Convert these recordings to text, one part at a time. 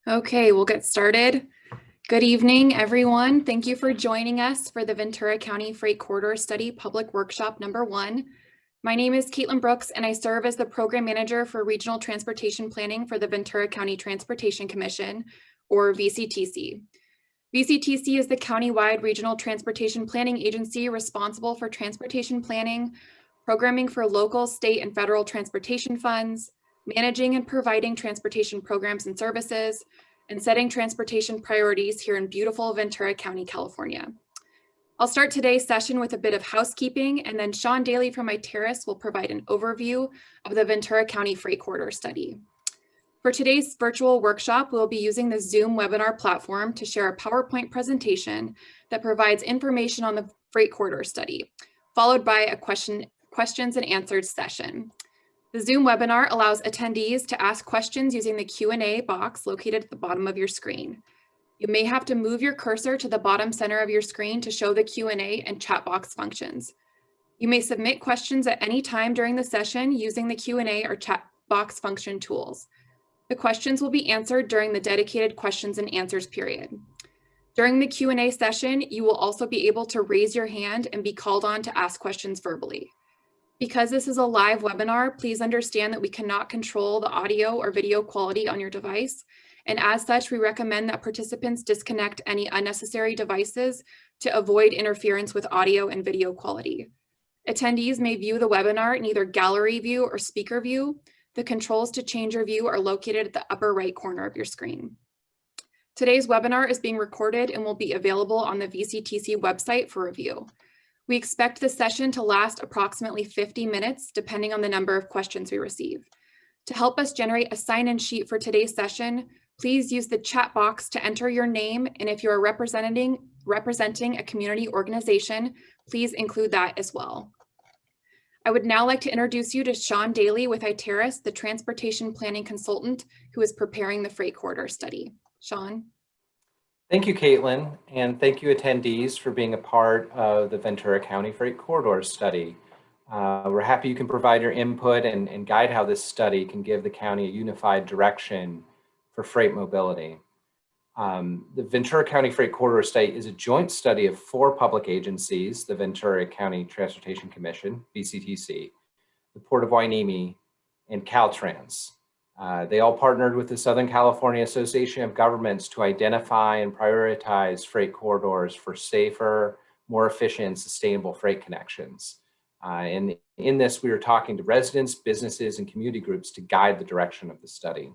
Okay, we'll get started. Good evening, everyone. Thank you for joining us for the Ventura County Freight Corridor Study Public Workshop number 1. My name is Caitlin Brooks, and I serve as the Program Manager for Regional Transportation Planning for the Ventura County Transportation Commission, or VCTC. VCTC is the countywide regional transportation planning agency responsible for transportation planning, programming for local, state, and federal transportation funds, managing and providing transportation programs and services, and setting transportation priorities here in beautiful Ventura County, California. I'll start today's session with a bit of housekeeping, and then Sean Daly from Iteris will provide an overview of the Ventura County Freight Corridor Study. For today's virtual workshop, we'll be using the Zoom webinar platform to share a PowerPoint presentation that provides information on the Freight Corridor Study, followed by a questions and answers session. The Zoom webinar allows attendees to ask questions using the Q&A box located at the bottom of your screen. You may have to move your cursor to the bottom center of your screen to show the Q&A and chat box functions. You may submit questions at any time during the session using the Q&A or chat box function tools. The questions will be answered during the dedicated questions and answers period. During the Q&A session, you will also be able to raise your hand and be called on to ask questions verbally. Because this is a live webinar, please understand that we cannot control the audio or video quality on your device. And as such, we recommend that participants disconnect any unnecessary devices to avoid interference with audio and video quality. Attendees may view the webinar in either gallery view or speaker view. The controls to change your view are located at the upper right corner of your screen. Today's webinar is being recorded and will be available on the VCTC website for review. We expect the session to last approximately 50 minutes, depending on the number of questions we receive. To help us generate a sign-in sheet for today's session, please use the chat box to enter your name, and if you are representing a community organization, please include that as well. I would now like to introduce you to Sean Daly with Iteris, the transportation planning consultant who is preparing the Freight Corridor Study. Sean. Thank you, Caitlin, and thank you attendees for being a part of the Ventura County Freight Corridor Study. We're happy you can provide your input and guide how this study can give the county a unified direction for freight mobility. The Ventura County Freight Corridor Study is a joint study of 4 public agencies: the Ventura County Transportation Commission, VCTC, the Port of Hueneme, and Caltrans. They all partnered with the Southern California Association of Governments to identify and prioritize freight corridors for safer, more efficient, sustainable freight connections. And in this, we were talking to residents, businesses, and community groups to guide the direction of the study.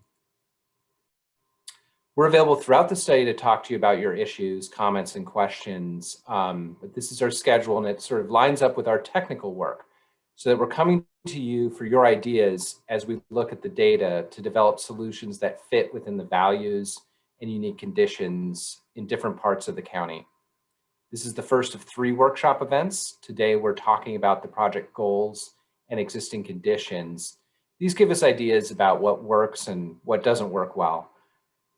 We're available throughout the study to talk to you about your issues, comments, and questions. But this is our schedule, and it sort of lines up with our technical work so that we're coming to you for your ideas as we look at the data to develop solutions that fit within the values and unique conditions in different parts of the county. This is the first of 3 workshop events. Today, we're talking about the project goals and existing conditions. These give us ideas about what works and what doesn't work well.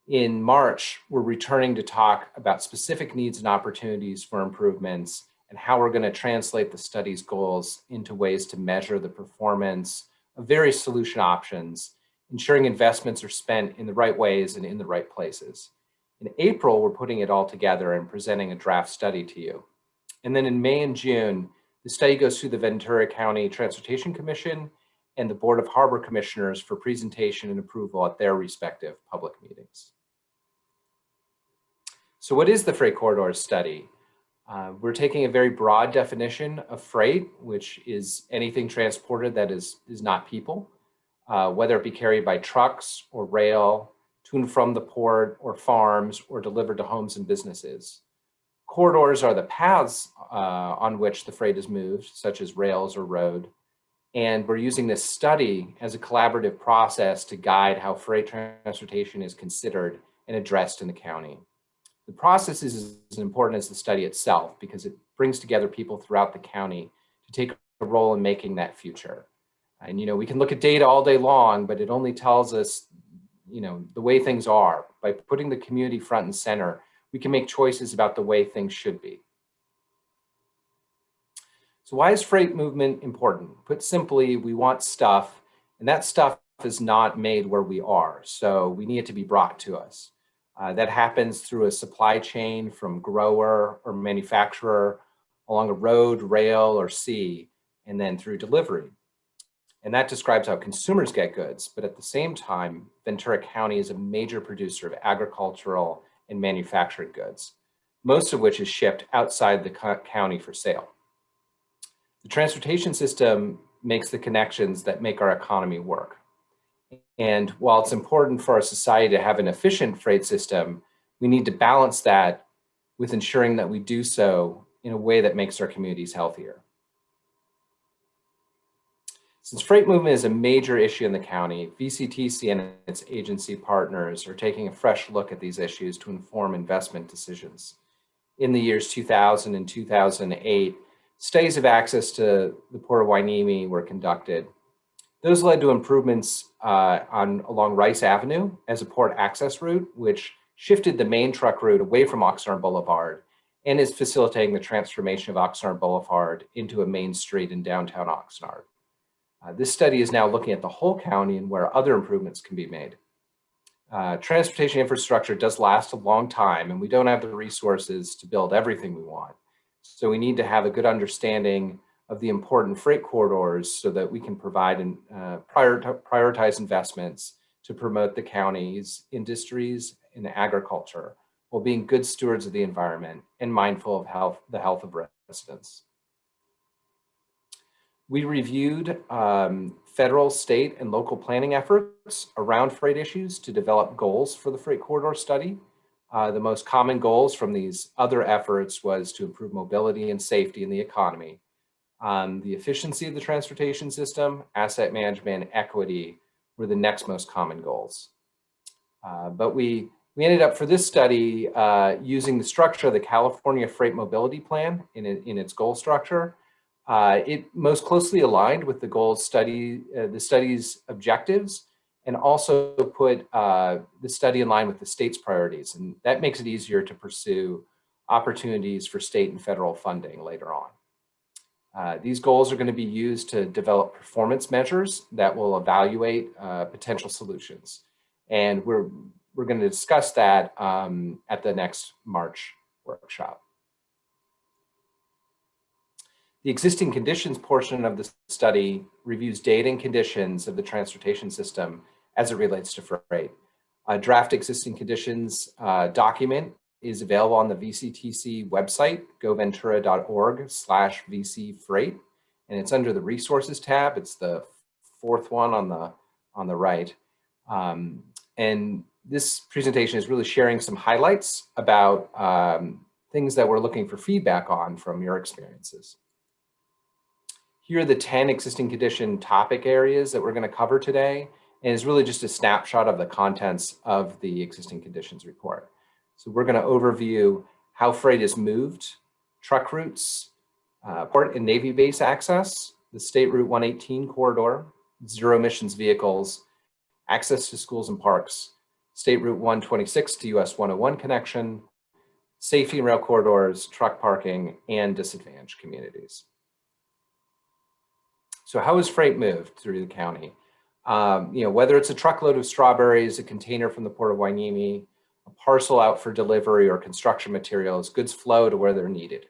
In March, we're returning to talk about specific needs and opportunities for improvements and how we're going to translate the study's goals into ways to measure the performance of various solution options, ensuring investments are spent in the right ways and in the right places. In April, we're putting it all together and presenting a draft study to you. And then in May and June, the study goes through the Ventura County Transportation Commission and the Board of Harbor Commissioners for presentation and approval at their respective public meetings. So what is the Freight Corridor Study? We're taking a very broad definition of freight, which is anything transported that is not people, whether it be carried by trucks or rail, to and from the port or farms, or delivered to homes and businesses. Corridors are the paths on which the freight is moved, such as rails or road. And we're using this study as a collaborative process to guide how freight transportation is considered and addressed in the county. The process is as important as the study itself because it brings together people throughout the county to take a role in making that future. And, we can look at data all day long, but it only tells us, the way things are. By putting the community front and center, we can make choices about the way things should be. So why is freight movement important? Put simply, we want stuff, and that stuff is not made where we are, so we need it to be brought to us. That happens through a supply chain from grower or manufacturer along a road, rail, or sea, and then through delivery. And that describes how consumers get goods. But at the same time, Ventura County is a major producer of agricultural and manufactured goods, most of which is shipped outside the county for sale. The transportation system makes the connections that make our economy work. And while it's important for our society to have an efficient freight system, we need to balance that with ensuring that we do so in a way that makes our communities healthier. Since freight movement is a major issue in the county, VCTC and its agency partners are taking a fresh look at these issues to inform investment decisions. In the years 2000 and 2008, studies of access to the Port of Hueneme were conducted. Those led to improvements along Rice Avenue as a port access route, which shifted the main truck route away from Oxnard Boulevard and is facilitating the transformation of Oxnard Boulevard into a main street in downtown Oxnard. This study is now looking at the whole county and where other improvements can be made. Transportation infrastructure does last a long time, and we don't have the resources to build everything we want. So we need to have a good understanding of the important freight corridors so that we can provide and prioritize investments to promote the county's industries and agriculture while being good stewards of the environment and mindful of the health of residents. We reviewed federal, state, and local planning efforts around freight issues to develop goals for the freight corridor study. The most common goals from these other efforts was to improve mobility and safety in the economy, the efficiency of the transportation system, asset management, and equity were the next most common goals. But we ended up for this study using the structure of the California Freight Mobility Plan in its goal structure. It most closely aligned with the study's objectives, and also put the study in line with the state's priorities. And that makes it easier to pursue opportunities for state and federal funding later on. These goals are going to be used to develop performance measures that will evaluate potential solutions. And we're going to discuss that at the next March workshop. The existing conditions portion of the study reviews data and conditions of the transportation system as it relates to freight. A draft existing conditions document is available on the VCTC website, goventura.org/VCFreight, and it's under the resources tab. It's the fourth one on the right. And this presentation is really sharing some highlights about things that we're looking for feedback on from your experiences. Here are the 10 existing condition topic areas that we're going to cover today, and it's really just a snapshot of the contents of the existing conditions report. So we're going to overview how freight is moved, truck routes, port and Navy base access, the State Route 118 corridor, zero emissions vehicles, access to schools and parks, State Route 126 to US 101 connection, safety and rail corridors, truck parking, and disadvantaged communities. So how is freight moved through the county? Whether it's a truckload of strawberries, a container from the Port of Hueneme, a parcel out for delivery, or construction materials, goods flow to where they're needed.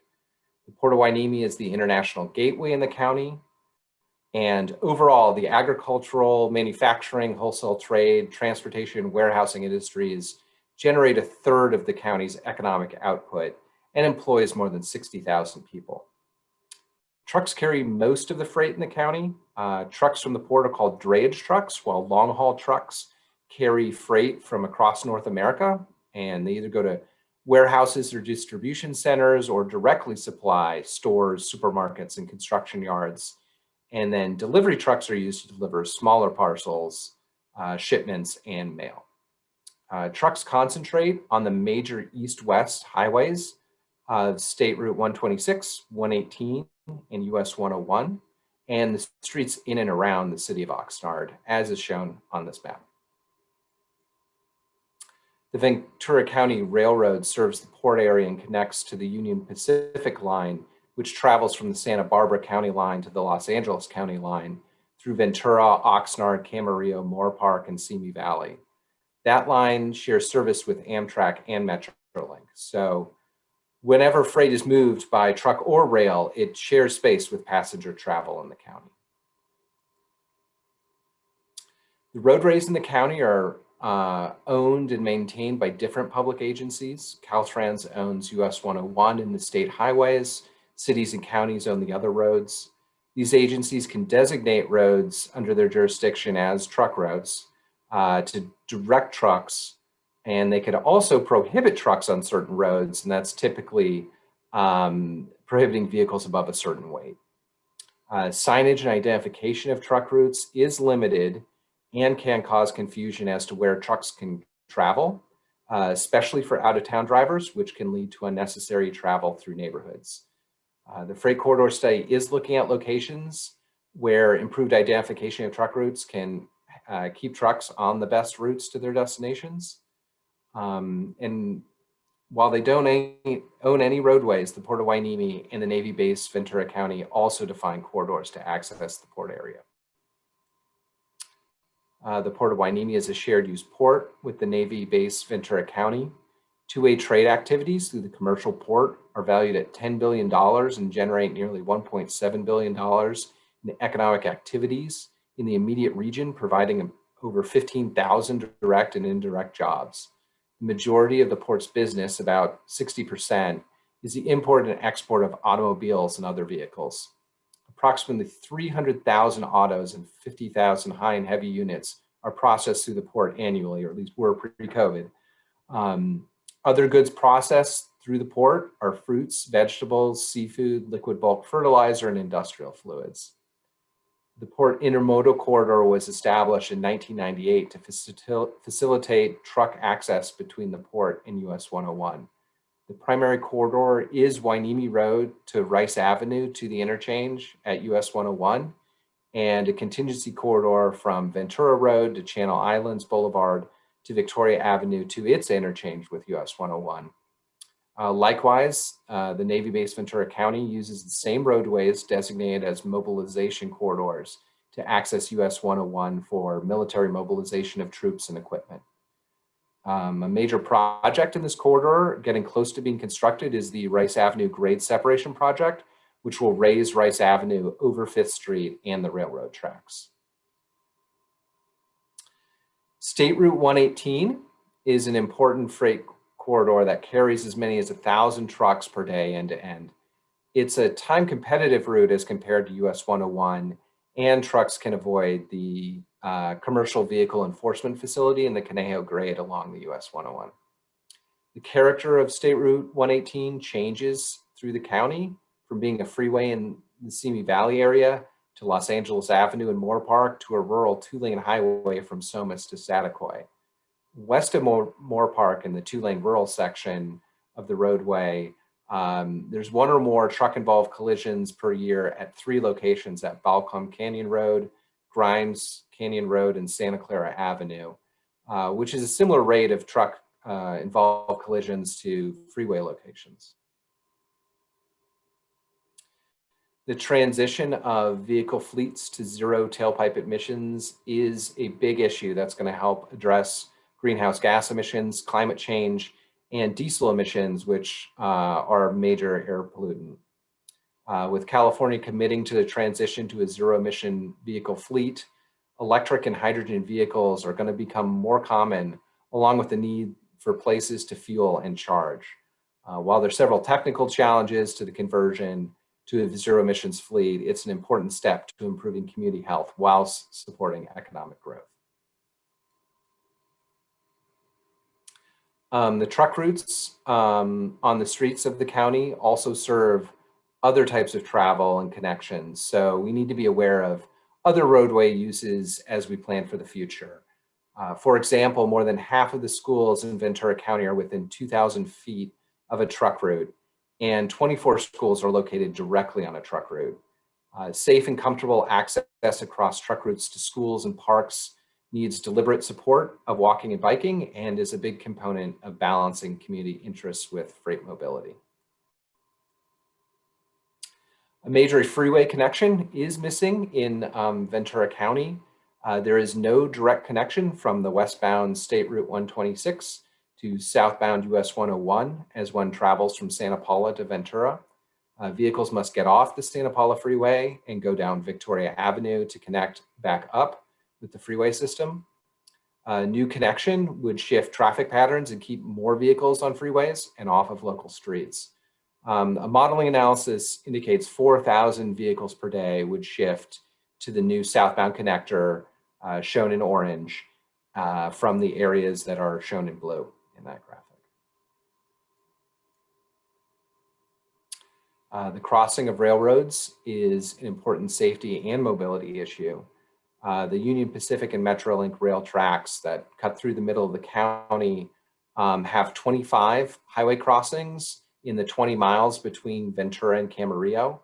The Port of Hueneme is the international gateway in the county. And overall, the agricultural, manufacturing, wholesale trade, transportation, warehousing industries generate 1/3 of the county's economic output and employs more than 60,000 people. Trucks carry most of the freight in the county. Trucks from the port are called drayage trucks, while long-haul trucks carry freight from across North America, and they either go to warehouses or distribution centers or directly supply stores, supermarkets, and construction yards. And then delivery trucks are used to deliver smaller parcels, shipments, and mail. Trucks concentrate on the major east-west highways of State Route 126, 118, and US 101, and the streets in and around the city of Oxnard, as is shown on this map. The Ventura County Railroad serves the port area and connects to the Union Pacific line, which travels from the Santa Barbara County line to the Los Angeles County line through Ventura, Oxnard, Camarillo, Moore Park, and Simi Valley. That line shares service with Amtrak and Metrolink. So whenever freight is moved by truck or rail, it shares space with passenger travel in the county. The roadways in the county are owned and maintained by different public agencies. Caltrans owns US 101 and the state highways. Cities and counties own the other roads. These agencies can designate roads under their jurisdiction as truck roads to direct trucks, and they could also prohibit trucks on certain roads, and that's typically prohibiting vehicles above a certain weight. Signage and identification of truck routes is limited and can cause confusion as to where trucks can travel, especially for out-of-town drivers, which can lead to unnecessary travel through neighborhoods. The Freight Corridor Study is looking at locations where improved identification of truck routes can keep trucks on the best routes to their destinations. And while they don't own any roadways, the Port of Hueneme and the Navy base Ventura County also define corridors to access the port area. The Port of Hueneme is a shared use port with the Navy base Ventura County. Two-way trade activities through the commercial port are valued at $10 billion and generate nearly $1.7 billion in economic activities in the immediate region, providing over 15,000 direct and indirect jobs. The majority of the port's business, about 60%, is the import and export of automobiles and other vehicles. Approximately 300,000 autos and 50,000 high and heavy units are processed through the port annually, or at least were pre-COVID. Other goods processed through the port are fruits, vegetables, seafood, liquid bulk fertilizer, and industrial fluids. The Port Intermodal Corridor was established in 1998 to facilitate truck access between the port and US 101. The primary corridor is Hueneme Road to Rice Avenue to the interchange at US 101, and a contingency corridor from Ventura Road to Channel Islands Boulevard to Victoria Avenue to its interchange with US 101. Likewise, the Navy base Ventura County uses the same roadways designated as mobilization corridors to access US 101 for military mobilization of troops and equipment. A major project in this corridor getting close to being constructed is the Rice Avenue grade separation project, which will raise Rice Avenue over 5th Street and the railroad tracks. State Route 118 is an important freight corridor that carries as many as 1,000 trucks per day end to end. It's a time competitive route as compared to US 101, and trucks can avoid the commercial vehicle enforcement facility in the Conejo grade along the US 101. The character of State Route 118 changes through the county from being a freeway in the Simi Valley area to Los Angeles Avenue and Moore Park to a rural 2-lane highway from Somis to Satakoy. West of Moore Park in the 2-lane rural section of the roadway, there's one or more truck-involved collisions per year at 3 locations at Balcom Canyon Road, Grimes Canyon Road, and Santa Clara Avenue, which is a similar rate of truck-involved collisions to freeway locations. The transition of vehicle fleets to zero tailpipe emissions is a big issue that's going to help address greenhouse gas emissions, climate change, and diesel emissions, which are a major air pollutant. With California committing to the transition to a zero-emission vehicle fleet, electric and hydrogen vehicles are going to become more common, along with the need for places to fuel and charge. While there's several technical challenges to the conversion to a zero emissions fleet, it's an important step to improving community health whilst supporting economic growth. The truck routes on the streets of the county also serve other types of travel and connections. So we need to be aware of other roadway uses as we plan for the future. For example, more than half of the schools in Ventura County are within 2,000 feet of a truck route, and 24 schools are located directly on a truck route. Safe and comfortable access across truck routes to schools and parks needs deliberate support of walking and biking, and is a big component of balancing community interests with freight mobility. A major freeway connection is missing in Ventura County. There is no direct connection from the westbound State Route 126 to southbound US 101 as one travels from Santa Paula to Ventura. Vehicles must get off the Santa Paula Freeway and go down Victoria Avenue to connect back up with the freeway system. A new connection would shift traffic patterns and keep more vehicles on freeways and off of local streets. A modeling analysis indicates 4,000 vehicles per day would shift to the new southbound connector shown in orange from the areas that are shown in blue in that graphic. The crossing of railroads is an important safety and mobility issue. The Union Pacific and Metrolink rail tracks that cut through the middle of the county have 25 highway crossings in the 20 miles between Ventura and Camarillo,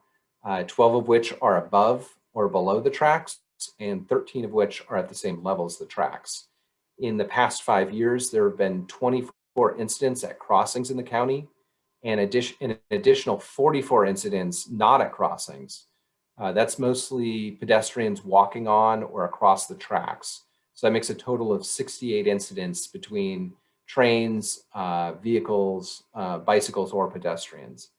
12 of which are above or below the tracks, and 13 of which are at the same level as the tracks. In the past 5 years, there have been 24 incidents at crossings in the county, and an additional 44 incidents not at crossings. That's mostly pedestrians walking on or across the tracks. So that makes a total of 68 incidents between trains, vehicles, bicycles, or pedestrians.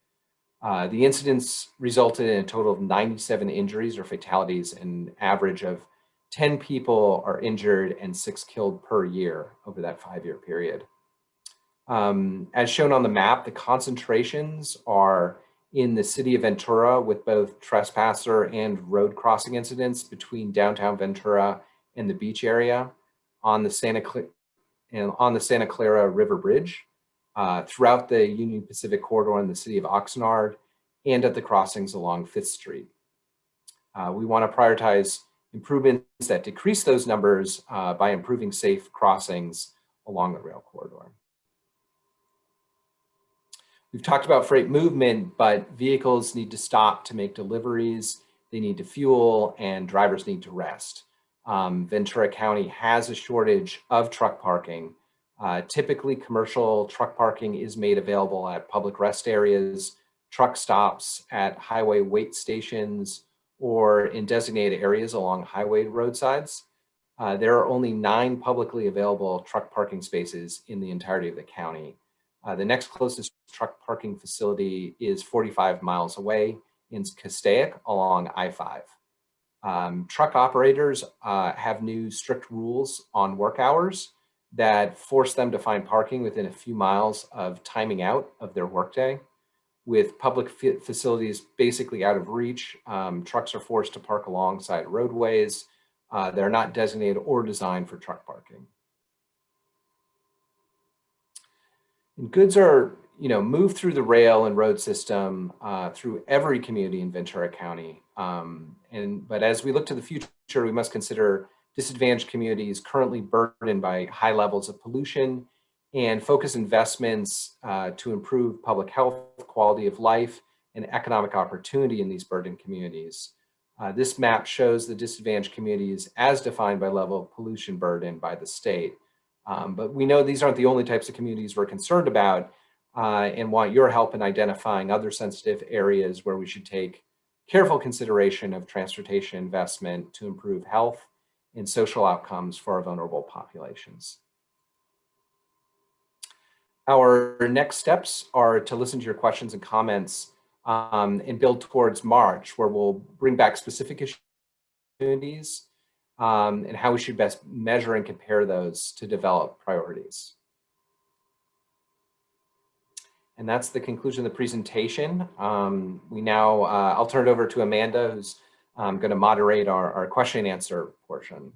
The incidents resulted in a total of 97 injuries or fatalities, and an average of 10 people are injured and 6 killed per year over that 5-year period. As shown on the map, the concentrations are in the city of Ventura with both trespasser and road crossing incidents between downtown Ventura and the beach area on the Santa Clara River Bridge, throughout the Union Pacific corridor in the city of Oxnard, and at the crossings along 5th Street. We want to prioritize improvements that decrease those numbers by improving safe crossings along the rail corridor. We've talked about freight movement, but vehicles need to stop to make deliveries, they need to fuel, and drivers need to rest. Ventura County has a shortage of truck parking. Typically, commercial truck parking is made available at public rest areas, truck stops, at highway wait stations, or in designated areas along highway roadsides. There are only 9 publicly available truck parking spaces in the entirety of the county. The next closest truck parking facility is 45 miles away in Castaic along I-5. Truck operators have new strict rules on work hours that force them to find parking within a few miles of timing out of their workday. With public facilities basically out of reach, trucks are forced to park alongside roadways. They're not designated or designed for truck parking. And goods are, moved through the rail and road system through every community in Ventura County. But as we look to the future, we must consider disadvantaged communities currently burdened by high levels of pollution and focus investments to improve public health, quality of life, and economic opportunity in these burdened communities. This map shows the disadvantaged communities as defined by level of pollution burden by the state. But we know these aren't the only types of communities we're concerned about and want your help in identifying other sensitive areas where we should take careful consideration of transportation investment to improve health and social outcomes for our vulnerable populations. Our next steps are to listen to your questions and comments and build towards March, where we'll bring back specific opportunities and how we should best measure and compare those to develop priorities. And that's the conclusion of the presentation. I'll turn it over to Amanda, who's going to moderate our question and answer portion.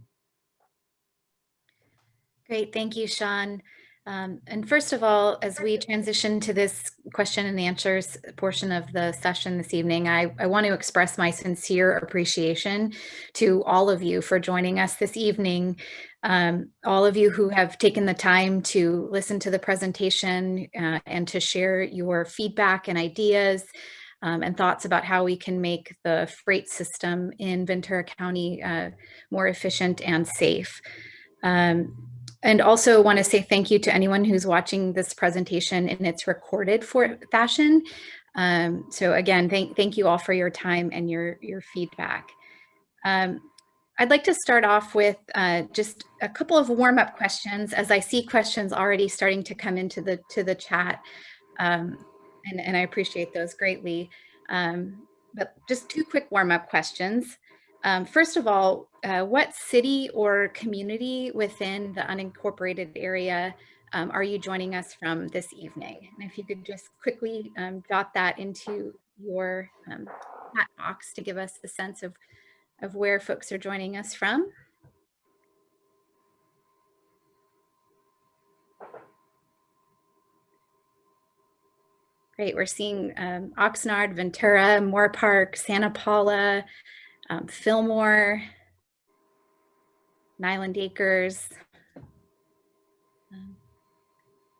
Great, thank you, Sean. And first of all, as we transition to this question and answers portion of the session this evening, I want to express my sincere appreciation to all of you for joining us this evening. All of you who have taken the time to listen to the presentation and to share your feedback and ideas and thoughts about how we can make the freight system in Ventura County more efficient and safe. And also want to say thank you to anyone who's watching this presentation in its recorded fashion. So again, thank you all for your time and your feedback. I'd like to start off with just a couple of warm-up questions, as I see questions already starting to come into the chat, and I appreciate those greatly. But just two quick warm-up questions. First of all, what city or community within the unincorporated area are you joining us from this evening? And if you could just quickly jot that into your chat box to give us a sense of where folks are joining us from. Great, we're seeing Oxnard, Ventura, Moore Park, Santa Paula, Fillmore, Nyland Acres.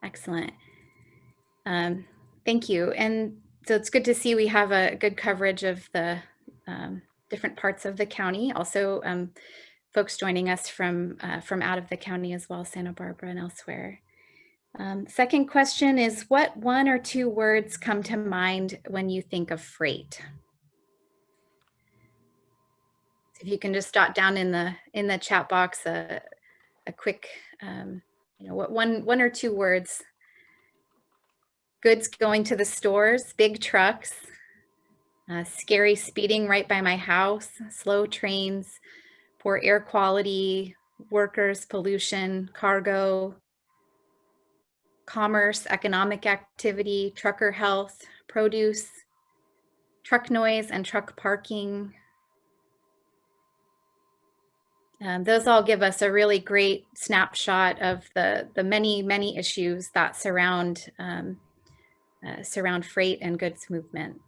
Excellent. Thank you. And so it's good to see we have a good coverage of the different parts of the county. Also, folks joining us from out of the county as well, Santa Barbara and elsewhere. Second question is, what one or two words come to mind when you think of freight? If you can just jot down in the chat box a quick, what one or two words. Goods going to the stores, big trucks, scary speeding right by my house, slow trains, poor air quality, workers, pollution, cargo, commerce, economic activity, trucker health, produce, truck noise and truck parking. Those all give us a really great snapshot of the many issues that surround freight and goods movement.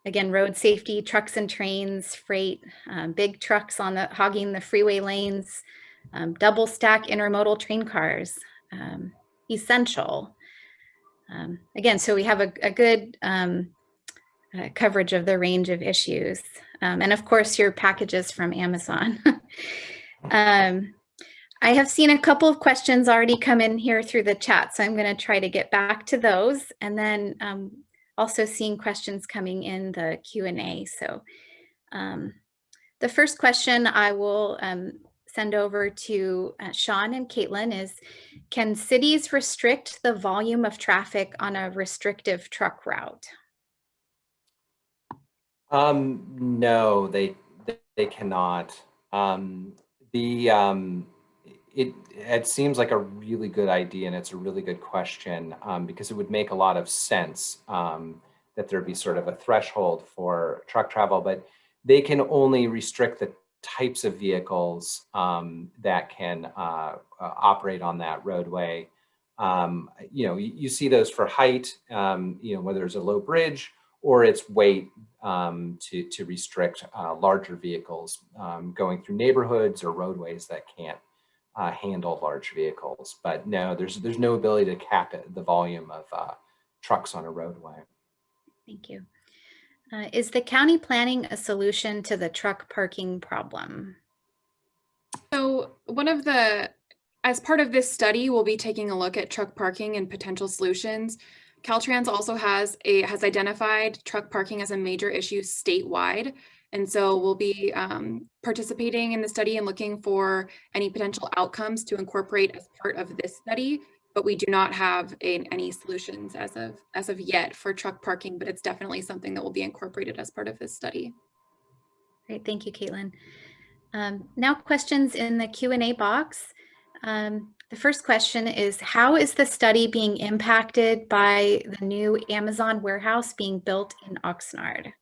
Again, road safety, trucks and trains, freight, big trucks hogging the freeway lanes, double stack intermodal train cars, essential. Again, so we have a good coverage of the range of issues. And of course, your packages from Amazon. I have seen a couple of questions already come in here through the chat, so I'm going to try to get back to those. And then also seeing questions coming in the Q&A. So the first question I will send over to Sean and Caitlin is, can cities restrict the volume of traffic on a restrictive truck route? No, they cannot. It seems like a really good idea, and it's a really good question, because it would make a lot of sense that there'd be sort of a threshold for truck travel, but they can only restrict the types of vehicles that can operate on that roadway. You see those for height, whether it's a low bridge or its weight, to restrict larger vehicles going through neighborhoods or roadways that can't handle large vehicles. But no, there's no ability to cap the volume of trucks on a roadway. Thank you. Is the county planning a solution to the truck parking problem? So as part of this study, we'll be taking a look at truck parking and potential solutions. Caltrans also has identified truck parking as a major issue statewide. And so we'll be participating in the study and looking for any potential outcomes to incorporate as part of this study. But we do not have any solutions as of yet for truck parking, but it's definitely something that will be incorporated as part of this study. Great, thank you, Caitlin. Now questions in the Q&A box. The first question is, how is the study being impacted by the new Amazon warehouse being built in Oxnard?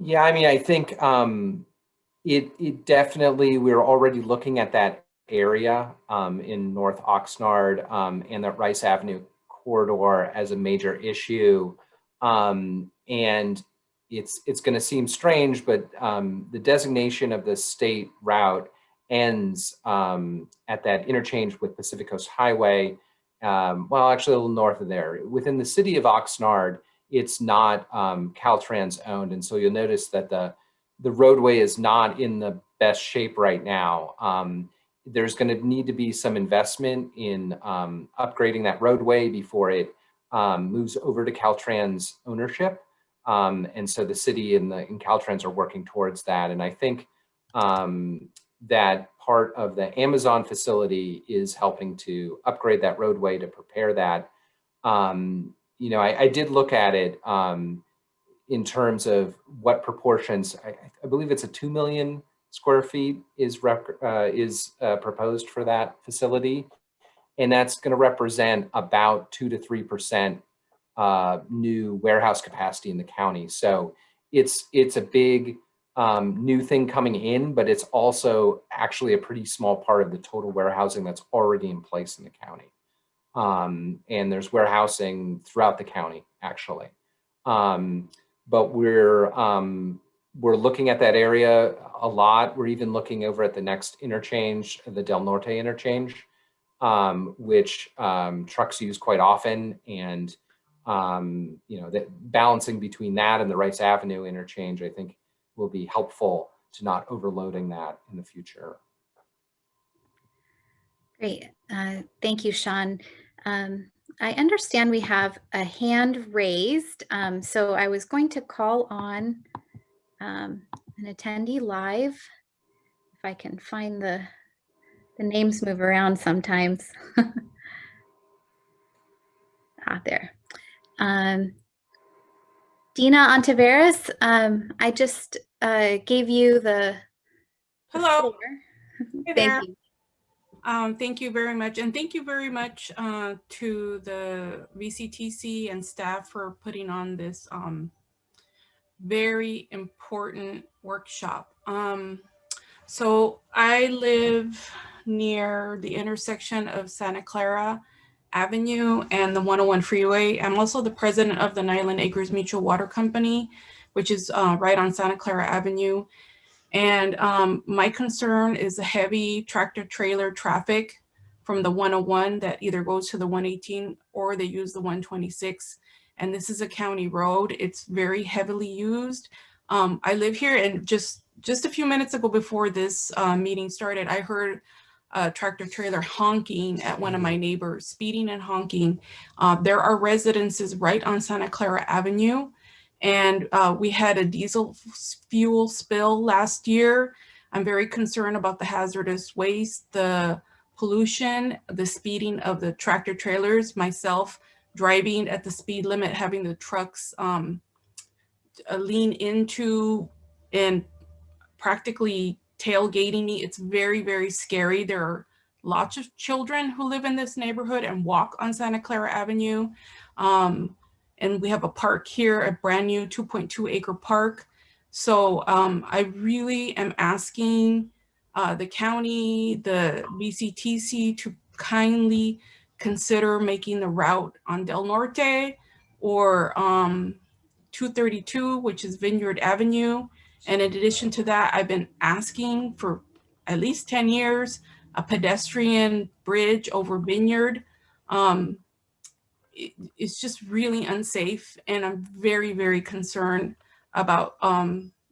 Yeah, I mean, I think it definitely, we're already looking at that area in North Oxnard and that Rice Avenue corridor as a major issue. And it's going to seem strange, but the designation of the state route ends at that interchange with Pacific Coast Highway. Well, actually a little north of there. Within the city of Oxnard, it's not Caltrans owned. And so you'll notice that the roadway is not in the best shape right now. There's going to need to be some investment in upgrading that roadway before it moves over to Caltrans ownership. And so the city and Caltrans are working towards that. And I think that part of the Amazon facility is helping to upgrade that roadway to prepare that. You know, I did look at it in terms of what proportions. I believe it's a 2 million square feet is proposed for that facility. And that's going to represent about 2 to 3% new warehouse capacity in the county. So it's a big new thing coming in, but it's also actually a pretty small part of the total warehousing that's already in place in the county. And there's warehousing throughout the county, actually. But we're looking at that area a lot. We're even looking over at the next interchange, the Del Norte interchange, which trucks use quite often. And you know, that balancing between that and the Rice Avenue interchange, I think, will be helpful to not overloading that in the future. Great. Thank you, Sean. I understand we have a hand raised. So I was going to call on an attendee live. If I can find the names move around sometimes. There. Dina Ontiveros, I just gave you the Hello. floor. Hey Thank there. you. Thank you very much. And thank you very much to the VCTC and staff for putting on this very important workshop. So I live near the intersection of Santa Clara Avenue and the 101 freeway. I'm also the president of the Nyland Acres Mutual Water Company, which is right on Santa Clara Avenue. And my concern is the heavy tractor trailer traffic from the 101 that either goes to the 118 or they use the 126. And this is a county road. It's very heavily used. I live here, and just a few minutes ago before this meeting started, I heard a tractor trailer honking at one of my neighbors, speeding and honking. There are residences right on Santa Clara Avenue. And we had a diesel fuel spill last year. I'm very concerned about the hazardous waste, the pollution, the speeding of the tractor trailers, myself driving at the speed limit, having the trucks lean into and practically tailgating me. It's very, very scary. There are lots of children who live in this neighborhood and walk on Santa Clara Avenue. And we have a park here, a brand new 2.2 acre park. So I really am asking the county, the VCTC to kindly consider making the route on Del Norte or 232, which is Vineyard Avenue. And in addition to that, I've been asking for at least 10 years, a pedestrian bridge over Vineyard. It's just really unsafe. And I'm very, very concerned about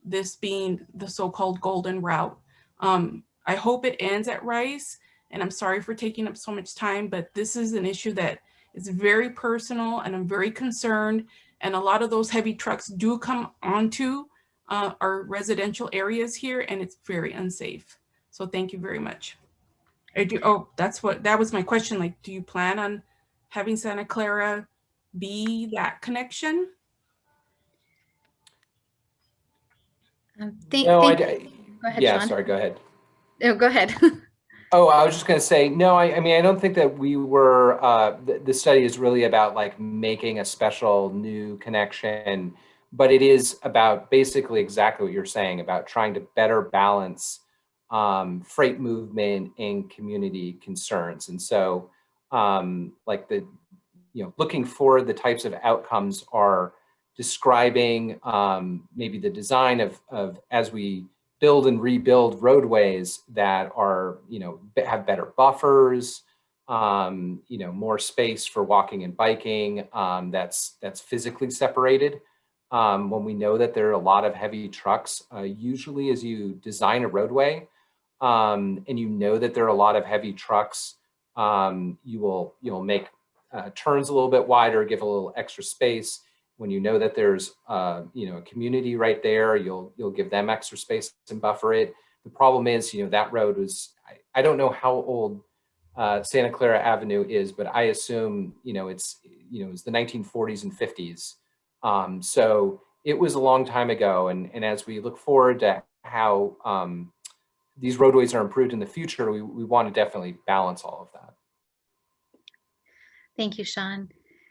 this being the so-called golden route. I hope it ends at Rice. And I'm sorry for taking up so much time, but this is an issue that is very personal and I'm very concerned. And a lot of those heavy trucks do come onto our residential areas here, and it's very unsafe. So thank you very much. That was my question. Like, do you plan on having Santa Clara be that connection? No, Go ahead, yeah, Sean. sorry, go ahead. Oh, go ahead. Oh, I was just going to say, no, I mean, I don't think that we were, the study is really about like making a special new connection, but it is about basically exactly what you're saying about trying to better balance freight movement and community concerns. And so like looking for the types of outcomes are describing maybe the design of as we build and rebuild roadways that are, have better buffers, more space for walking and biking that's physically separated. When we know that there are a lot of heavy trucks, usually as you design a roadway and you know that there are a lot of heavy trucks, you'll make turns a little bit wider, give a little extra space. when you know that there's you know, a community right there, you'll give them extra space and buffer it. The problem is, you know, that road was, I don't know how old Santa Clara Avenue is, but I assume, you know, it's the 1940s and 50s. So it was a long time ago. And as we look forward to how these roadways are improved in the future, we want to definitely balance all of that. Thank you, Sean.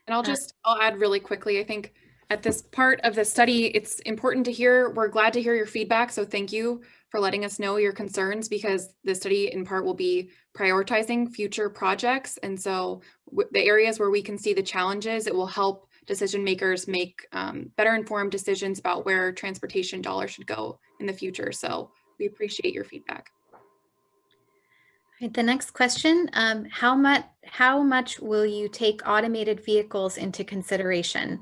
And I'll add really quickly, I think at this part of the study, it's important to hear, we're glad to hear your feedback. So thank you for letting us know your concerns, because the study in part will be prioritizing future projects. And so the areas where we can see the challenges, it will help decision makers make better informed decisions about where transportation dollars should go in the future. So we appreciate your feedback. Right, the next question, how much will you take automated vehicles into consideration?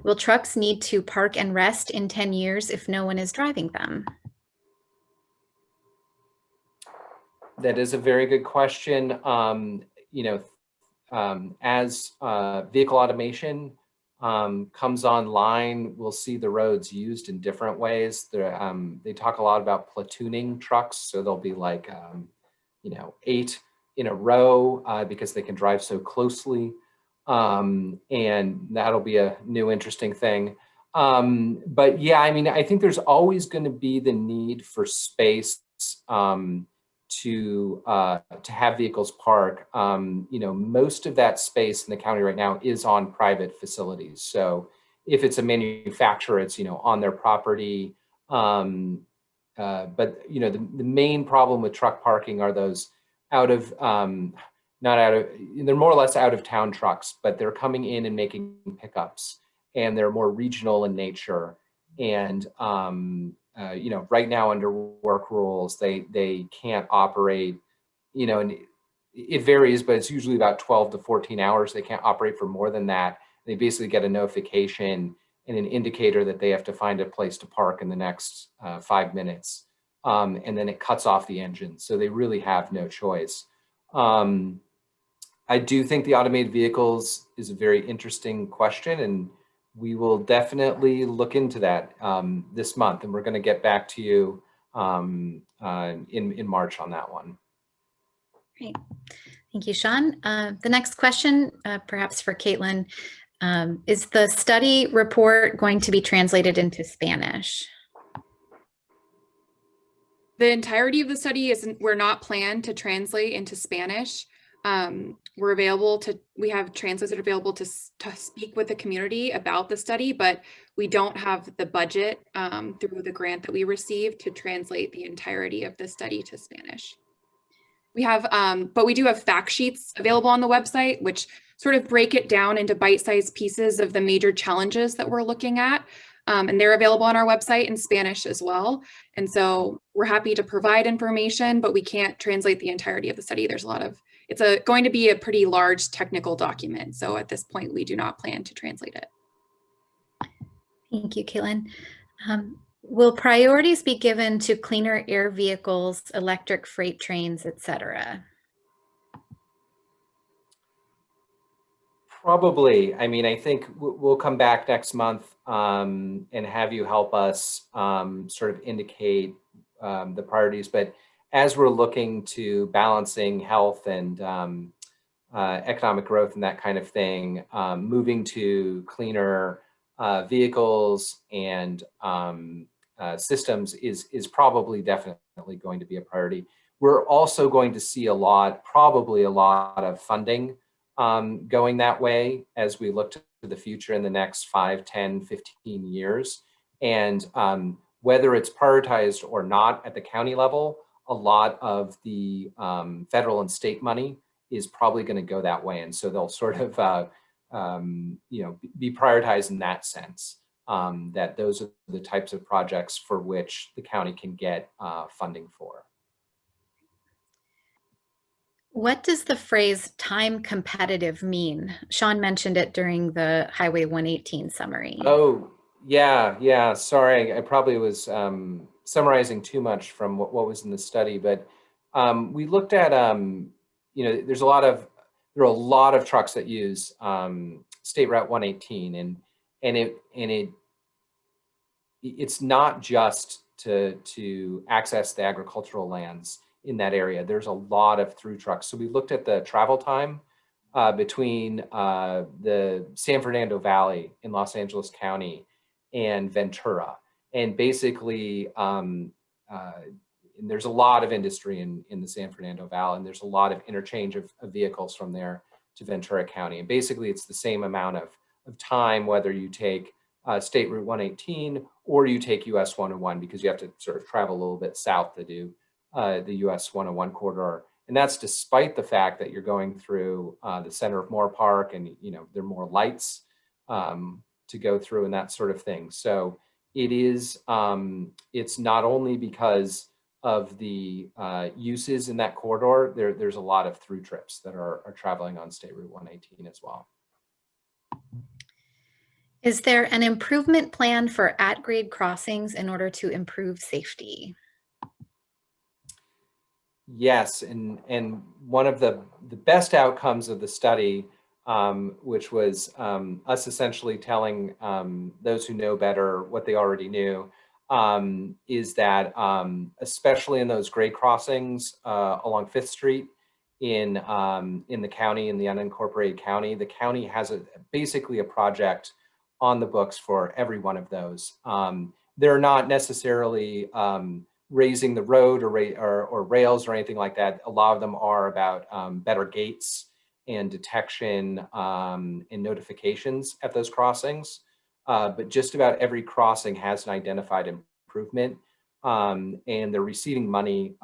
Will trucks need to park and rest in 10 years if no one is driving them? That is a very good question. You know, as vehicle automation comes online, we'll see the roads used in different ways. They talk a lot about platooning trucks, so there'll be like you know, 8 in a row because they can drive so closely, and that'll be a new interesting thing. But yeah, I mean, I think there's always going to be the need for space to have vehicles park. You know, most of that space in the county right now is on private facilities. So if it's a manufacturer, it's, you know, on their property. But you know, the main problem with truck parking are those out of they're more or less out of town trucks, but they're coming in and making pickups, and they're more regional in nature. And you know, right now under work rules, they can't operate, you know, and it varies, but it's usually about 12 to 14 hours. They can't operate for more than that. They basically get a notification and an indicator that they have to find a place to park in the next 5 minutes. And then it cuts off the engine. So they really have no choice. I do think the automated vehicles is a very interesting question, and we will definitely look into that this month. And we're going to get back to you in March on that one. Great. Thank you, Sean. The next question, perhaps for Caitlin, is the study report going to be translated into Spanish? The entirety of the study we're not planned to translate into Spanish. We have translators available to speak with the community about the study, but we don't have the budget through the grant that we received to translate the entirety of the study to Spanish. We have, but we do have fact sheets available on the website, which sort of break it down into bite-sized pieces of the major challenges that we're looking at. And they're available on our website in Spanish as well. And so we're happy to provide information, but we can't translate the entirety of the study. There's it's going to be a pretty large technical document. So at this point, we do not plan to translate it. Thank you, Caitlin. Will priorities be given to cleaner air vehicles, electric freight trains, et cetera? Probably. I mean, I think we'll come back next month and have you help us sort of indicate the priorities. But as we're looking to balancing health and economic growth and that kind of thing, moving to cleaner vehicles and systems is probably definitely going to be a priority. We're also going to see probably a lot of funding going that way as we look to the future in the next 5, 10, 15 years. And whether it's prioritized or not at the county level, a lot of the federal and state money is probably going to go that way. And so they'll sort of, you know, be prioritized in that sense, that those are the types of projects for which the county can get funding for. What does the phrase time competitive mean? Sean mentioned it during the Highway 118 summary. Oh, yeah. Sorry, I probably was summarizing too much from what was in the study, but we looked at, you know, there are a lot of trucks that use State Route 118, it's not just to access the agricultural lands in that area. There's a lot of through trucks. So we looked at the travel time between the San Fernando Valley in Los Angeles County and Ventura. And basically, and there's a lot of industry in the San Fernando Valley, and there's a lot of interchange of vehicles from there to Ventura County. And basically, it's the same amount of time, whether you take State Route 118 or you take US 101, because you have to sort of travel a little bit south to do the US 101 corridor. And that's despite the fact that you're going through the center of Moore Park, and there are more lights to go through and that sort of thing. So it is, it's not only because of the uses in that corridor, there's a lot of through trips that are traveling on State Route 118 as well. Is there an improvement plan for at-grade crossings in order to improve safety? Yes, and one of the best outcomes of the study, which was us essentially telling those who know better what they already knew, is that especially in those grade crossings along 5th Street in the county, in the unincorporated county, the county has basically a project on the books for every one of those. They're not necessarily raising the road or rails or anything like that. A lot of them are about better gates and detection and notifications at those crossings. But just about every crossing has an identified improvement, and they're receiving money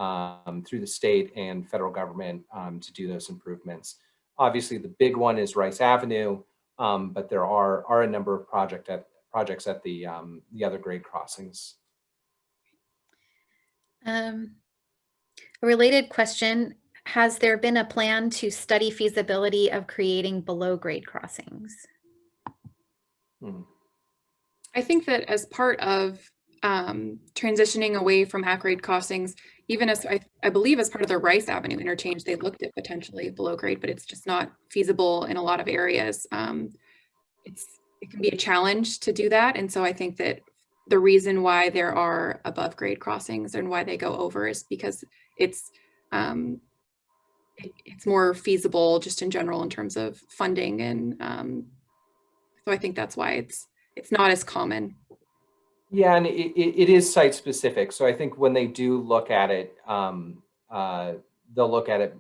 through the state and federal government to do those improvements. Obviously, the big one is Rice Avenue, but there are a number of projects at the other grade crossings. A related question, has there been a plan to study feasibility of creating below grade crossings? I think that as part of transitioning away from at-grade crossings, even as I believe as part of the Rice Avenue interchange, they looked at potentially below grade, but it's just not feasible in a lot of areas. It can be a challenge to do that. And so I think that the reason why there are above grade crossings and why they go over is because it's more feasible just in general in terms of funding. And so I think that's why it's not as common. Yeah, and it is site specific. So I think when they do look at it, they'll look at it,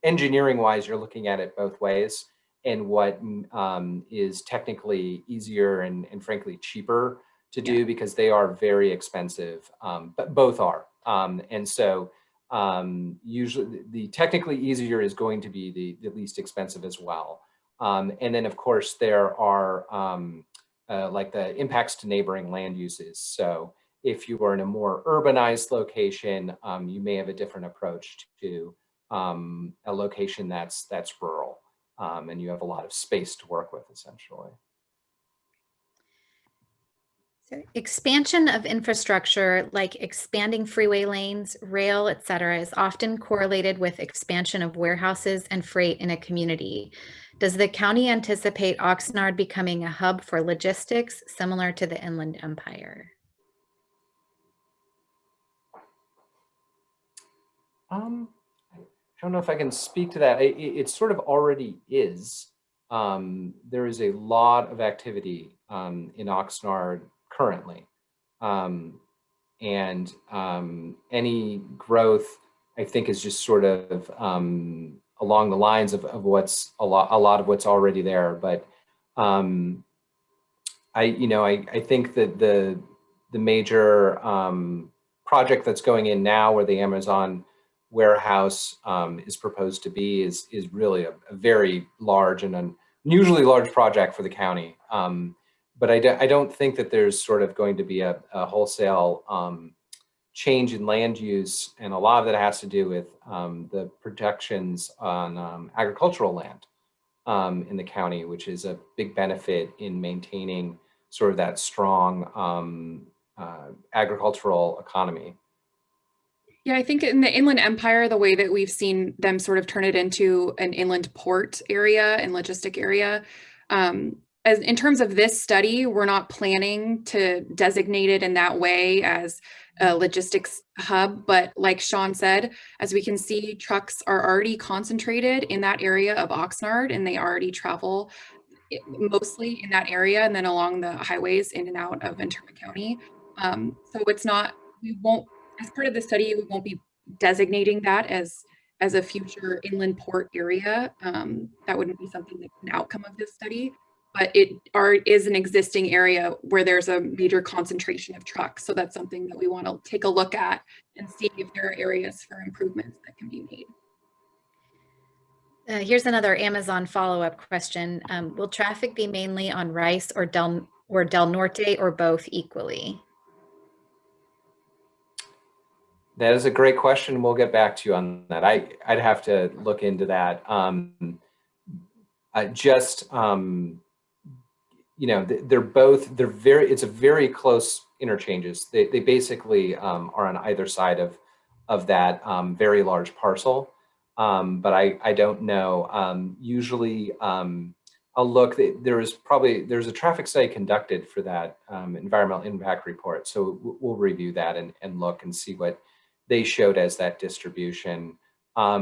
engineering wise, you're looking at it both ways, and what is technically easier and frankly cheaper to do, because they are very expensive, but both are. And so usually the technically easier is going to be the least expensive as well. And then of course there are like the impacts to neighboring land uses. So if you are in a more urbanized location, you may have a different approach to a location that's rural, and you have a lot of space to work with essentially. So expansion of infrastructure like expanding freeway lanes, rail, et cetera, is often correlated with expansion of warehouses and freight in a community. Does the county anticipate Oxnard becoming a hub for logistics similar to the Inland Empire? I don't know if I can speak to that. It sort of already is. There is a lot of activity in Oxnard currently. And any growth, I think, is just sort of along the lines of what's a lot of what's already there. But I think that the major project that's going in now, where the Amazon warehouse is proposed to be, is really a very large and unusually large project for the county. But I don't think that there's sort of going to be a wholesale change in land use, and a lot of that has to do with the protections on agricultural land in the county, which is a big benefit in maintaining sort of that strong agricultural economy. Yeah, I think in the Inland Empire, the way that we've seen them sort of turn it into an inland port area and logistic area, as in terms of this study, we're not planning to designate it in that way as a logistics hub, but like Sean said, as we can see, trucks are already concentrated in that area of Oxnard, and they already travel mostly in that area and then along the highways in and out of Ventura County. So it's not, we won't, as part of the study, we won't be designating that as a future inland port area. That wouldn't be something that's an outcome of this study, but it is an existing area where there's a major concentration of trucks. So that's something that we want to take a look at and see if there are areas for improvements that can be made. Here's another Amazon follow-up question. Will traffic be mainly on Rice or Del Norte or both equally? That is a great question. We'll get back to you on that. I'd have to look into that. You know, it's a very close interchanges. They basically are on either side of that very large parcel. But I don't know. Usually I'll look, there's a traffic study conducted for that environmental impact report. So we'll review that and look and see what they showed as that distribution. I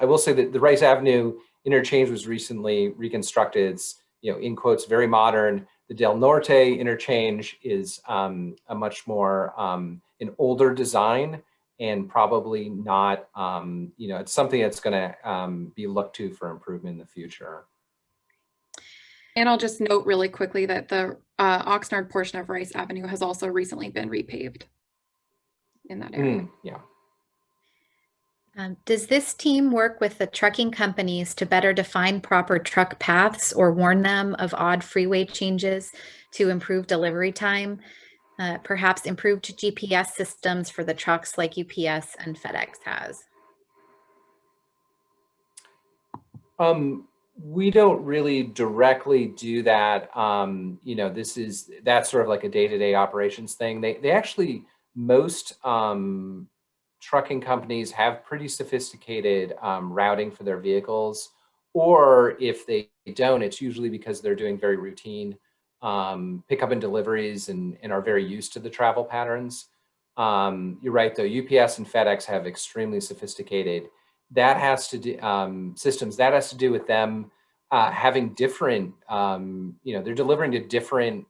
will say that the Rice Avenue interchange was recently reconstructed. It's, you know, in quotes, very modern. The Del Norte interchange is a much more an older design, and probably not, you know, it's something that's going to be looked to for improvement in the future. And I'll just note really quickly that the Oxnard portion of Rice Avenue has also recently been repaved in that area. Yeah. Does this team work with the trucking companies to better define proper truck paths or warn them of odd freeway changes to improve delivery time? Perhaps improved GPS systems for the trucks like UPS and FedEx has? We don't really directly do that. You know, that's sort of like a day-to-day operations thing. They actually, most trucking companies have pretty sophisticated routing for their vehicles, or if they don't, it's usually because they're doing very routine pickup and deliveries and are very used to the travel patterns. You're right, though, UPS and FedEx have extremely sophisticated systems. That has to do with them having different, you know, they're delivering to different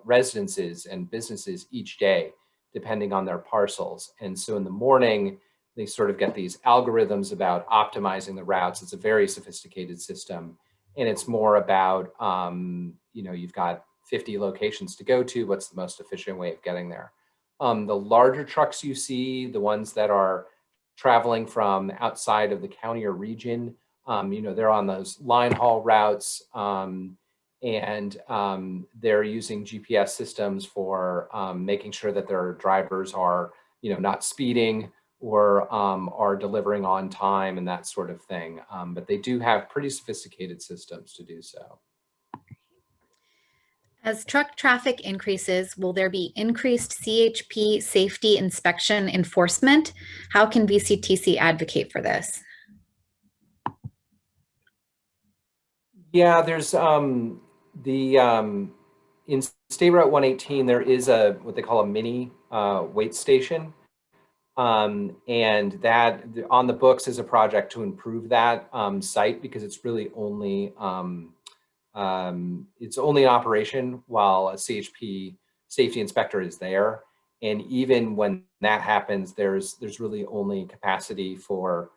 residences and businesses each day, depending on their parcels. And so in the morning, they sort of get these algorithms about optimizing the routes. It's a very sophisticated system. And it's more about, you know, you've got 50 locations to go to, what's the most efficient way of getting there? The larger trucks you see, the ones that are traveling from outside of the county or region, you know, they're on those line haul routes, and they're using GPS systems for making sure that their drivers are, you know, not speeding or are delivering on time and that sort of thing. But they do have pretty sophisticated systems to do so. As truck traffic increases, will there be increased CHP safety inspection enforcement? How can VCTC advocate for this? Yeah, there's in State Route 118, there is what they call a mini weight station. And that on the books is a project to improve that site, because it's really only in operation while a CHP safety inspector is there. And even when that happens, there's really only capacity for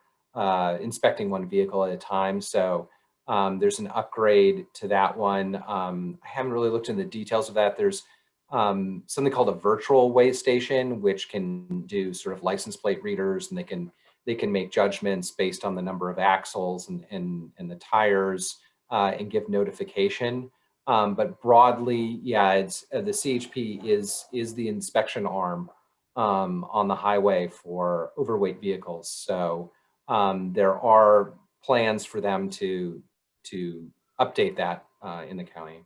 inspecting one vehicle at a time. So there's an upgrade to that one. I haven't really looked into the details of that. There's something called a virtual weigh station, which can do sort of license plate readers, and they can make judgments based on the number of axles and the tires, and give notification. But broadly, yeah, it's the CHP is the inspection arm on the highway for overweight vehicles. So there are plans for them to update that in the county.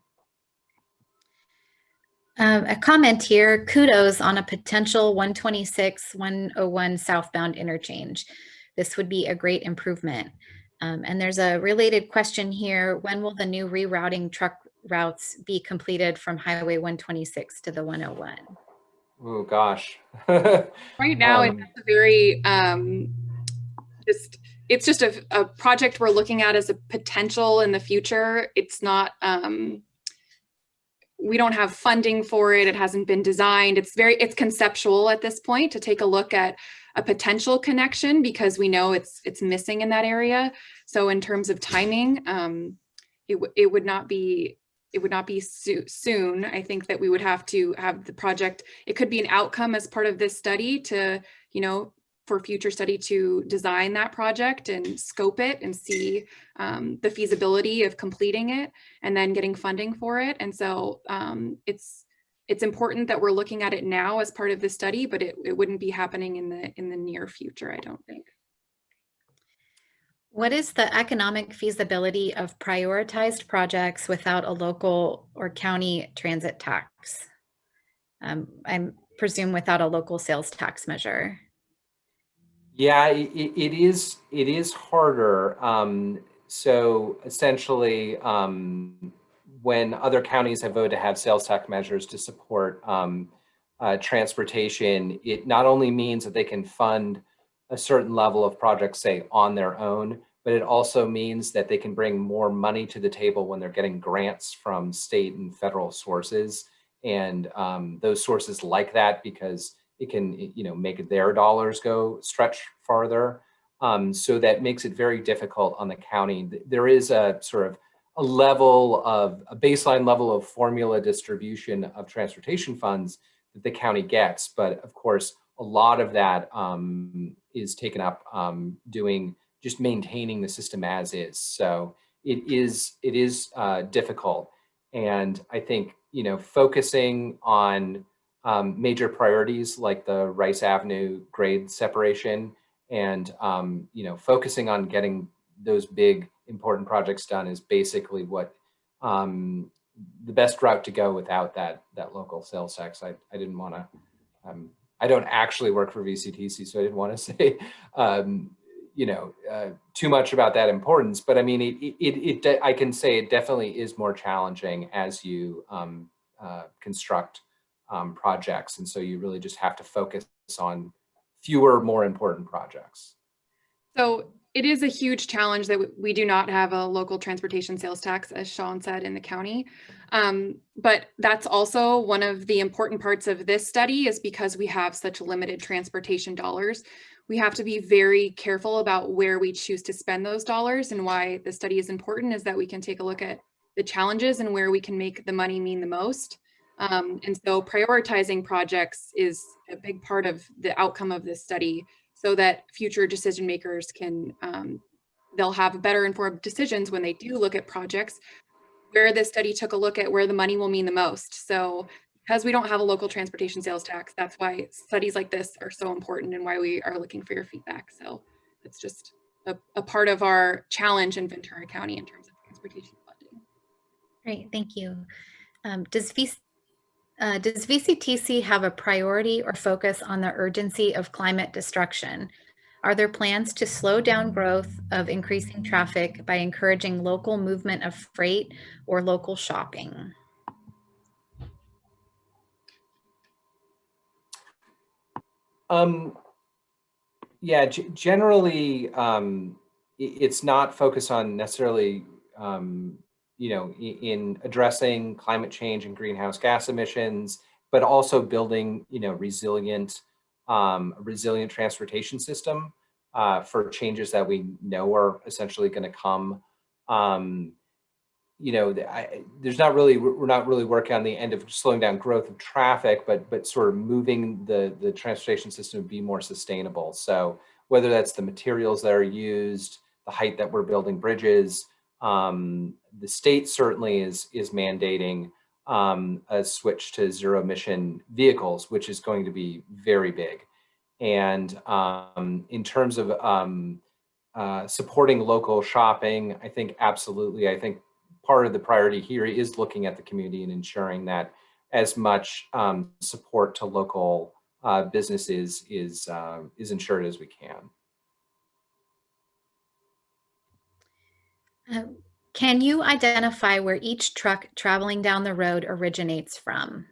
A comment here, kudos on a potential 126-101 southbound interchange. This would be a great improvement. And there's a related question here. When will the new rerouting truck routes be completed from Highway 126 to the 101? Oh, gosh. Right now, it's a very it's just a project we're looking at as a potential in the future. It's not we don't have funding for it. It hasn't been designed. It's conceptual at this point to take a look at a potential connection because we know it's missing in that area. So in terms of timing, it would not be soon. I think that we would have to have the project. It could be an outcome as part of this study to, for future study to design that project and scope it and see the feasibility of completing it and then getting funding for it. And so it's important that we're looking at it now as part of the study, but it wouldn't be happening in the near future, I don't think. What is the economic feasibility of prioritized projects without a local or county transit tax? I presume without a local sales tax measure. Yeah, it is harder. So essentially, when other counties have voted to have sales tax measures to support transportation, it not only means that they can fund a certain level of projects, say, on their own, but it also means that they can bring more money to the table when they're getting grants from state and federal sources. And those sources like that because it can, make their dollars go stretch farther. So that makes it very difficult on the county. There is a sort of a baseline level of formula distribution of transportation funds that the county gets. But of course, a lot of that is taken up just maintaining the system as is. So it is difficult. And I think, focusing on major priorities like the Rice Avenue grade separation and, focusing on getting those big important projects done is basically what the best route to go without that local sales tax. I didn't want to, I don't actually work for VCTC, so I didn't want to say, too much about that importance, but I mean, I can say it definitely is more challenging as you construct projects. And so you really just have to focus on fewer, more important projects. So it is a huge challenge that we do not have a local transportation sales tax, as Sean said, in the county. But that's also one of the important parts of this study is because we have such limited transportation dollars. We have to be very careful about where we choose to spend those dollars, and why the study is important is that we can take a look at the challenges and where we can make the money mean the most. And so prioritizing projects is a big part of the outcome of this study, so that future decision makers can, they'll have better informed decisions when they do look at projects, where this study took a look at where the money will mean the most. So because we don't have a local transportation sales tax, that's why studies like this are so important and why we are looking for your feedback. So it's just a part of our challenge in Ventura County in terms of transportation funding. Great, thank you. Does VCTC have a priority or focus on the urgency of climate destruction? Are there plans to slow down growth of increasing traffic by encouraging local movement of freight or local shopping? Yeah, generally, it's not focused on necessarily, in addressing climate change and greenhouse gas emissions, but also building, resilient transportation system for changes that we know are essentially going to come. We're not really working on the end of slowing down growth of traffic, but sort of moving the transportation system to be more sustainable. So whether that's the materials that are used, the height that we're building bridges, the state certainly is mandating a switch to zero emission vehicles, which is going to be very big. And in terms of supporting local shopping, I think absolutely. I think part of the priority here is looking at the community and ensuring that as much support to local businesses is ensured as we can. Can you identify where each truck traveling down the road originates from?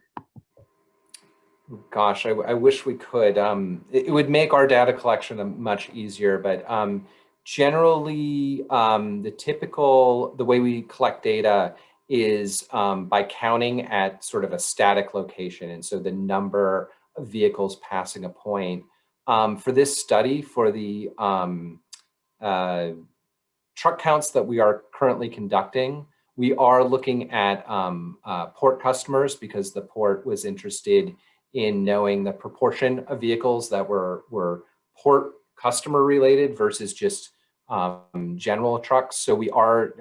Gosh, I wish we could. It would make our data collection much easier, but generally, the way we collect data is by counting at sort of a static location. And so the number of vehicles passing a point. For this study, for the truck counts that we are currently conducting, we are looking at port customers because the port was interested in knowing the proportion of vehicles that were port customer related versus just general trucks. So we are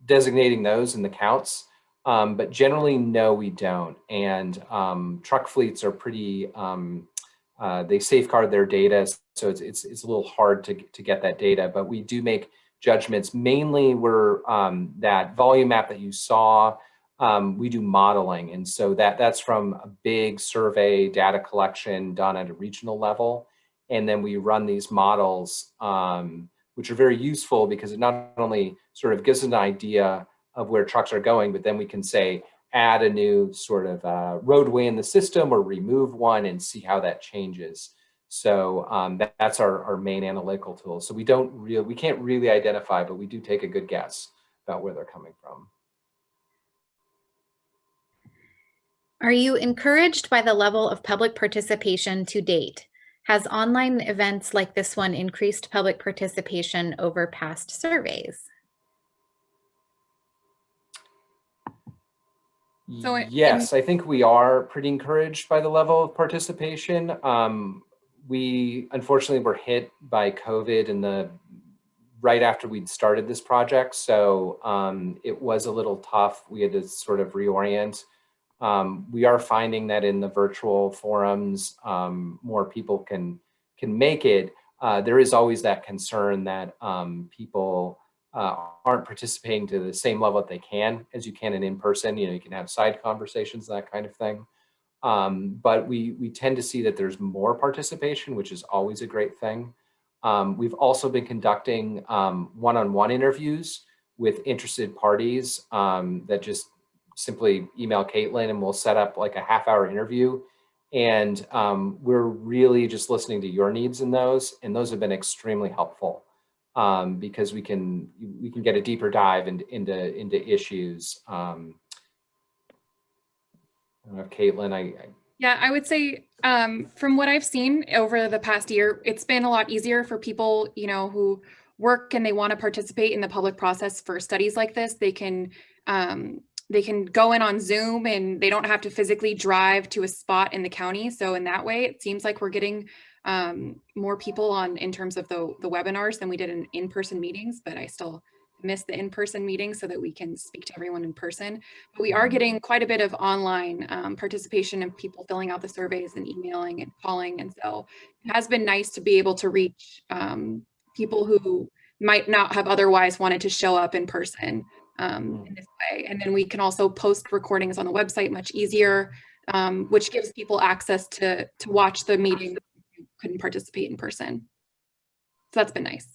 designating those in the counts, but generally, no, we don't. And truck fleets are pretty, they safeguard their data, so it's a little hard to get that data, but we do make judgments. Mainly, we're that volume map that you saw, we do modeling, and so that's from a big survey data collection done at a regional level, and then we run these models, which are very useful because it not only sort of gives an idea of where trucks are going, but then we can say, add a new sort of roadway in the system or remove one and see how that changes. So that's our main analytical tool. So we can't really identify, but we do take a good guess about where they're coming from. Are you encouraged by the level of public participation to date? Has online events like this one increased public participation over past surveys? So yes, I think we are pretty encouraged by the level of participation. We unfortunately were hit by COVID right after we'd started this project, so it was a little tough. We had to sort of reorient. We are finding that in the virtual forums, more people can make it. There is always that concern that people aren't participating to the same level that they can as you can in person. You can have side conversations, that kind of thing. But we tend to see that there's more participation, which is always a great thing. We've also been conducting one-on-one interviews with interested parties that just simply email Caitlin and we'll set up like a half-hour interview. And we're really just listening to your needs in those, and those have been extremely helpful because we can get a deeper dive into issues. I don't know if Caitlin, Yeah, I would say from what I've seen over the past year, it's been a lot easier for people, who work and they want to participate in the public process for studies like this. They can go in on Zoom and they don't have to physically drive to a spot in the county. So in that way, it seems like we're getting more people on in terms of the webinars than we did in in-person meetings, but I still miss the in-person meetings so that we can speak to everyone in person. But we are getting quite a bit of online participation and people filling out the surveys and emailing and calling. And so it has been nice to be able to reach people who might not have otherwise wanted to show up in person in this way. And then we can also post recordings on the website much easier, which gives people access to watch the meeting who couldn't participate in person. So that's been nice.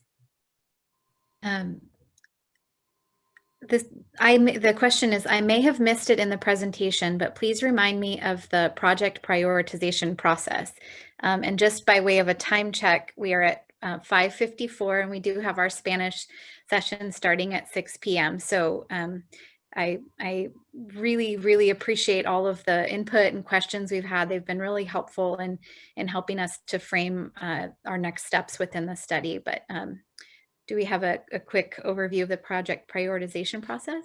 The question is, I may have missed it in the presentation, but please remind me of the project prioritization process. And just by way of a time check, we are at 5:54 and we do have our Spanish session starting at 6 p.m. So I really, really appreciate all of the input and questions we've had. They've been really helpful in helping us to frame our next steps within the study. But do we have a quick overview of the project prioritization process?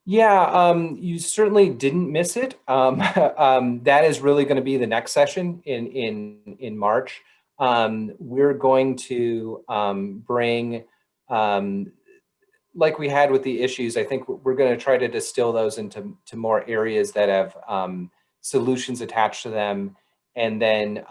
Yeah, you certainly didn't miss it. That is really going to be the next session in March. We're going to bring, like we had with the issues, I think we're going to try to distill those into more areas that have solutions attached to them, and then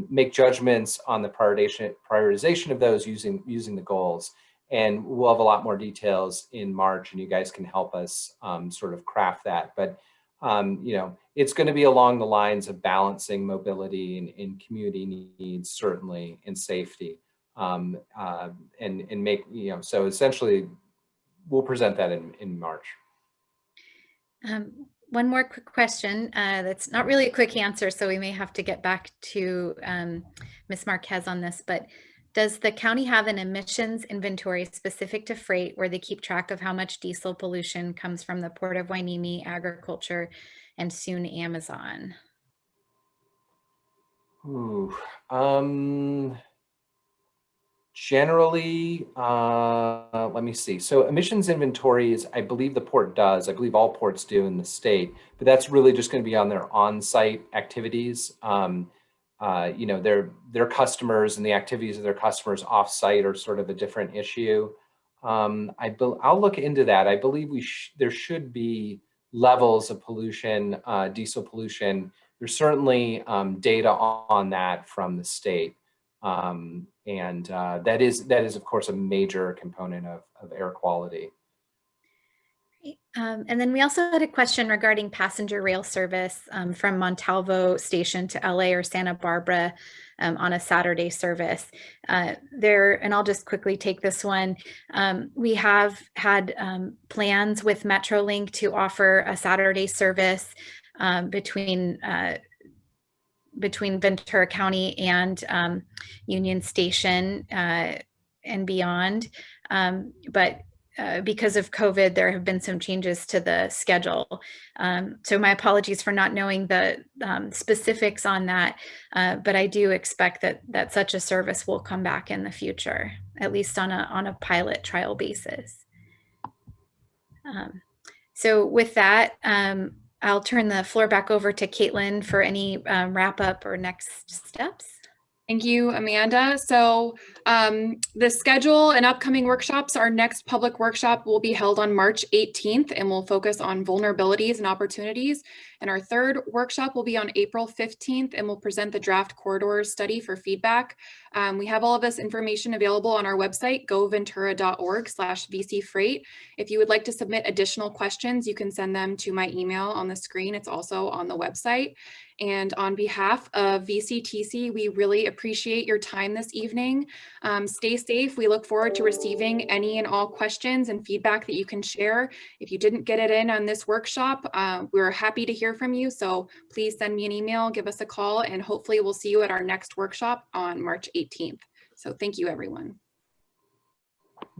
make judgments on the prioritization of those using the goals. And we'll have a lot more details in March, and you guys can help us sort of craft that. But it's going to be along the lines of balancing mobility and community needs, certainly, and safety. and make, so essentially we'll present that in March. One more quick question that's not really a quick answer, so we may have to get back to Ms. Marquez on this, but does the county have an emissions inventory specific to freight where they keep track of how much diesel pollution comes from the Port of Hueneme, agriculture, and soon Amazon? Ooh, generally, let me see. So emissions inventories, I believe the port does. I believe all ports do in the state, but that's really just going to be on their on-site activities. Their customers and the activities of their customers off-site are sort of a different issue. I'll look into that. I believe there should be levels of pollution, diesel pollution. There's certainly data on that from the state. That is, of course, a major component of air quality. And then we also had a question regarding passenger rail service from Montalvo Station to LA or Santa Barbara on a Saturday service. And I'll just quickly take this one. We have had plans with Metrolink to offer a Saturday service between Ventura County and Union Station and beyond. But because of COVID, there have been some changes to the schedule. So my apologies for not knowing the specifics on that, but I do expect that such a service will come back in the future, at least on a pilot trial basis. So with that, I'll turn the floor back over to Caitlin for any wrap up or next steps. Thank you, Amanda. So the schedule and upcoming workshops, our next public workshop will be held on March 18th and will focus on vulnerabilities and opportunities. And our third workshop will be on April 15th and will present the draft corridors study for feedback. We have all of this information available on our website, goventura.org/vcfreight. If you would like to submit additional questions, you can send them to my email on the screen. It's also on the website. And on behalf of VCTC, we really appreciate your time this evening. Stay safe. We look forward to receiving any and all questions and feedback that you can share. If you didn't get it in on this workshop, we're happy to hear from you. So please send me an email, give us a call, and hopefully we'll see you at our next workshop on March 18th. So thank you, everyone.